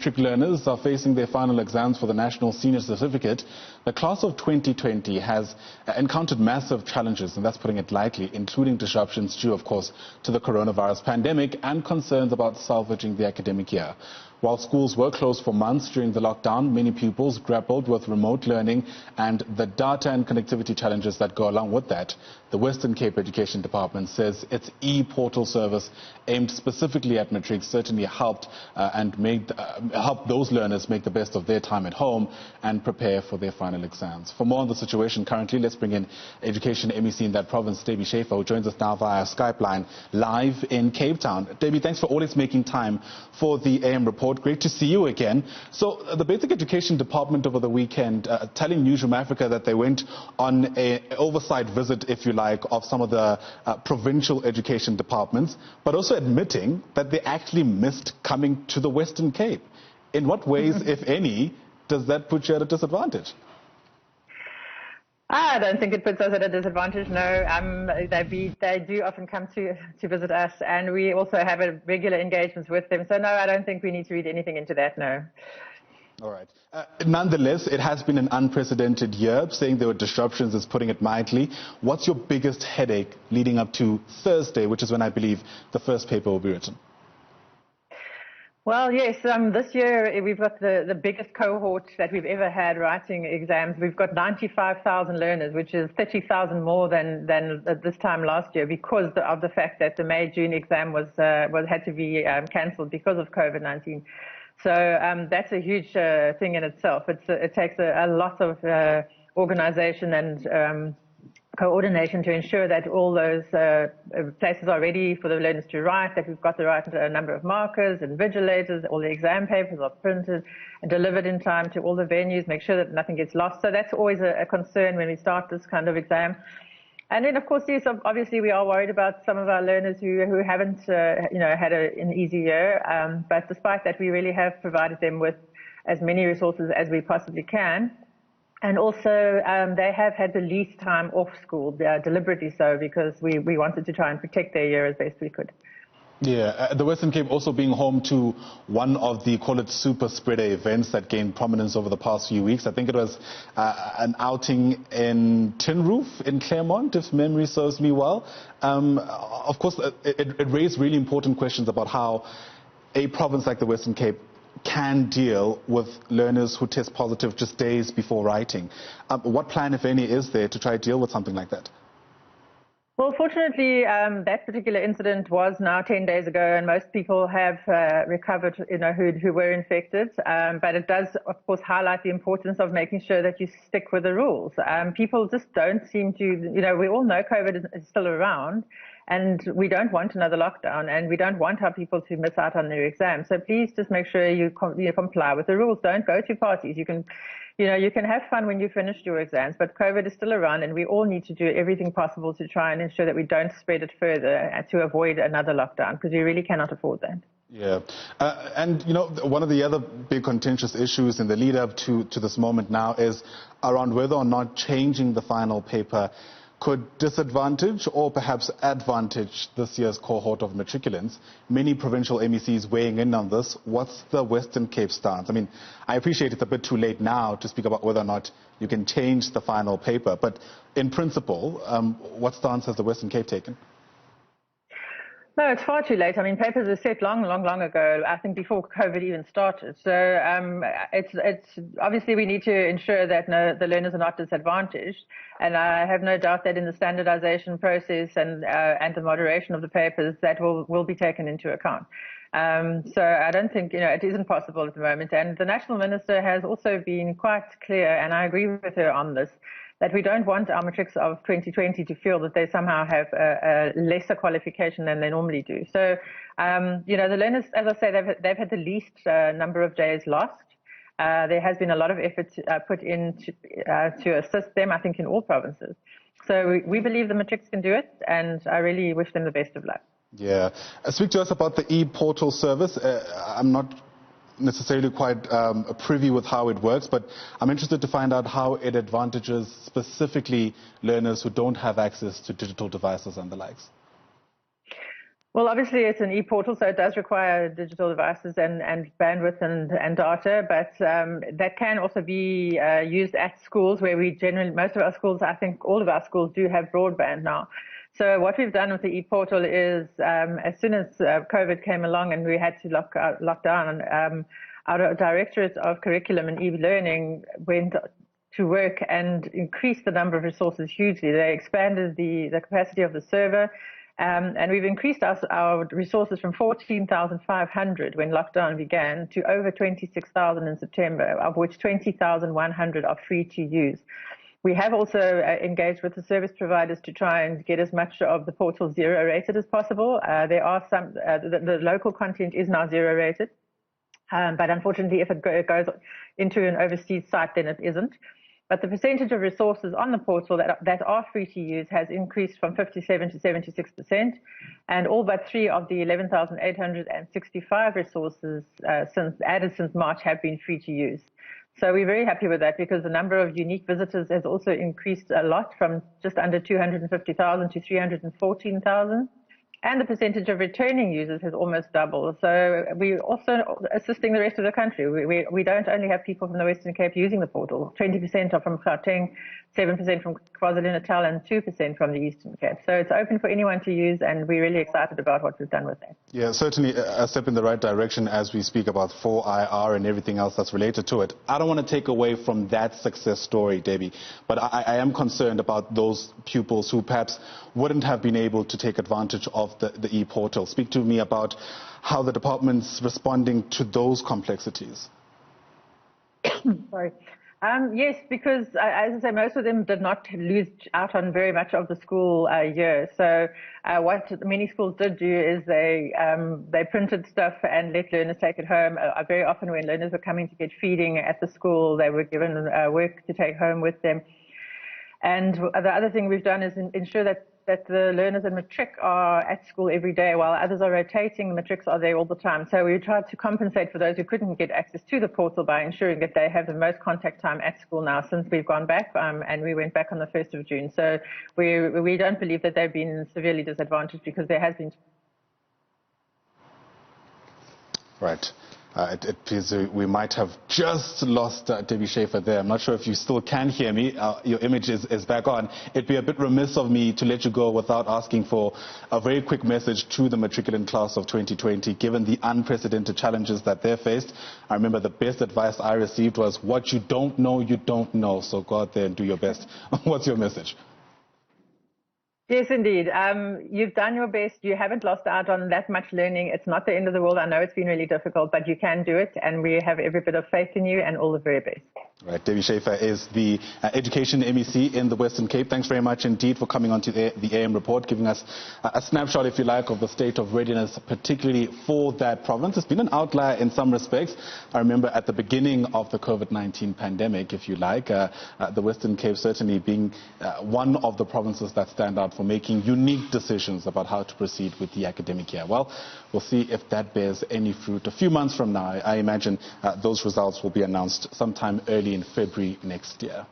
Matric learners are facing their final exams for the National Senior Certificate. The class of 2020 has encountered massive challenges, and that's putting it lightly, including disruptions due, of course, to the coronavirus pandemic and concerns about salvaging the academic year. While schools were closed for months during the lockdown, many pupils grappled with remote learning and the data and connectivity challenges that go along with that. The Western Cape Education Department says its Eportal service aimed specifically at matric certainly helped help those learners make the best of their time at home and prepare for their final exams. For more on the situation currently, let's bring in Education MEC in that province, Debbie Schafer, who joins us now via Skype line live in Cape Town. Debbie, thanks for always making time for the AM report. Great to see you again. So the Basic Education Department over the weekend telling Newzroom Afrika that they went on an oversight visit, if you like, of some of the provincial education departments, but also admitting that they actually missed coming to the Western Cape. In what ways, if any, does that put you at a disadvantage? I don't think it puts us at a disadvantage, no. They do often come to visit us, and we also have regular engagements with them. So, no, I don't think we need to read anything into that, no. All right. Nonetheless, it has been an unprecedented year. Saying there were disruptions is putting it mildly. What's your biggest headache leading up to Thursday, which is when I believe the first paper will be written? Well, yes, this year we've got the biggest cohort that we've ever had writing exams. We've got 95,000 learners, which is 30,000 more than this time last year because of the fact that the May-June exam had to be cancelled because of COVID-19. So that's a huge thing in itself. It takes a lot of organization and coordination to ensure that all those places are ready for the learners to write, that we've got the right number of markers and vigilators, all the exam papers are printed and delivered in time to all the venues, make sure that nothing gets lost. So that's always a concern when we start this kind of exam. And then, of course, yes, obviously we are worried about some of our learners who haven't, had an easy year. But despite that, we really have provided them with as many resources as we possibly can. And also, they have had the least time off school, deliberately so, because we wanted to try and protect their year as best we could. Yeah, the Western Cape also being home to one of the, call it, super spreader events that gained prominence over the past few weeks. I think it was an outing in Tin Roof in Claremont, if memory serves me well. Of course, it raised really important questions about how a province like the Western Cape can deal with learners who test positive just days before writing. What plan, if any, is there to try to deal with something like that? Well, fortunately, that particular incident was now 10 days ago, and most people have recovered, who were infected. But it does, of course, highlight the importance of making sure that you stick with the rules. People just don't seem to, we all know COVID is still around, and we don't want another lockdown, and we don't want our people to miss out on their exams. So please just make sure you comply with the rules. Don't go to parties. You can have fun when you finished your exams, but COVID is still around, and we all need to do everything possible to try and ensure that we don't spread it further to avoid another lockdown, because we really cannot afford that. Yeah. And, one of the other big contentious issues in the lead up to this moment now is around whether or not changing the final paper could disadvantage or perhaps advantage this year's cohort of matriculants. Many provincial MECs weighing in on this. What's the Western Cape stance? I mean, I appreciate it's a bit too late now to speak about whether or not you can change the final paper, but in principle, what stance has the Western Cape taken? No, it's far too late. I mean, papers were set long ago, I think before COVID even started. So it's obviously we need to ensure that the learners are not disadvantaged. And I have no doubt that in the standardization process and the moderation of the papers, that will be taken into account. So I don't think, it isn't possible at the moment. And the National Minister has also been quite clear, and I agree with her on this, that we don't want our matrics of 2020 to feel that they somehow have a lesser qualification than they normally do. So, the learners, as I say, they've had the least number of days lost. There has been a lot of effort put in to assist them, I think, in all provinces. So we believe the matrics can do it, and I really wish them the best of luck. Yeah. Speak to us about the Eportal service. I'm not necessarily quite privy with how it works, but I'm interested to find out how it advantages specifically learners who don't have access to digital devices and the likes. Well, obviously it's an e-portal, so it does require digital devices and bandwidth and data, but that can also be used at schools where we generally, most of our schools, I think all of our schools do have broadband now. So what we've done with the e-portal is as soon as COVID came along and we had to lock down, our Directorate of Curriculum and e-learning went to work and increased the number of resources hugely. They expanded the capacity of the server. And we've increased our resources from 14,500 when lockdown began to over 26,000 in September, of which 20,100 are free to use. We have also engaged with the service providers to try and get as much of the portal zero rated as possible. There are some, the local content is now zero rated, but unfortunately if it goes into an overseas site, then it isn't. But the percentage of resources on the portal that are free to use has increased from 57 to 76%, and all but 3 of the 11,865 resources added since March have been free to use. So we're very happy with that because the number of unique visitors has also increased a lot from just under 250,000 to 314,000. And the percentage of returning users has almost doubled. So we're also assisting the rest of the country. We don't only have people from the Western Cape using the portal. 20% are from Gauteng, 7% from KwaZulu-Natal, and 2% from the Eastern Cape. So it's open for anyone to use, and we're really excited about what we've done with that. Yeah, certainly a step in the right direction as we speak about 4IR and everything else that's related to it. I don't want to take away from that success story, Debbie, but I am concerned about those pupils who perhaps wouldn't have been able to take advantage of the e-portal. Speak to me about how the department's responding to those complexities. Sorry. Yes, because as I say, most of them did not lose out on very much of the school year. So what many schools did do is they printed stuff and let learners take it home. Very often when learners were coming to get feeding at the school, they were given work to take home with them. And the other thing we've done is ensure that the learners in matric are at school every day while others are rotating. The matrics are there all the time. So we tried to compensate for those who couldn't get access to the portal by ensuring that they have the most contact time at school now since we've gone back, and we went back on the 1st of June. So we don't believe that they've been severely disadvantaged because there has been. Right. It appears we might have just lost Debbie Schafer there. I'm not sure if you still can hear me. Your image is back on. It'd be a bit remiss of me to let you go without asking for a very quick message to the matriculant class of 2020, given the unprecedented challenges that they faced. I remember the best advice I received was, what you don't know, you don't know. So go out there and do your best. What's your message? Yes, indeed. You've done your best. You haven't lost out on that much learning. It's not the end of the world. I know it's been really difficult, but you can do it, and we have every bit of faith in you and all the very best. Right. Debbie Schafer is the Education MEC in the Western Cape. Thanks very much indeed for coming on to the AM report, giving us a snapshot, if you like, of the state of readiness, particularly for that province. It's been an outlier in some respects. I remember at the beginning of the COVID-19 pandemic, if you like, the Western Cape certainly being one of the provinces that stand out for making unique decisions about how to proceed with the academic year. Well, we'll see if that bears any fruit. A few months from now, I imagine those results will be announced sometime early in February next year.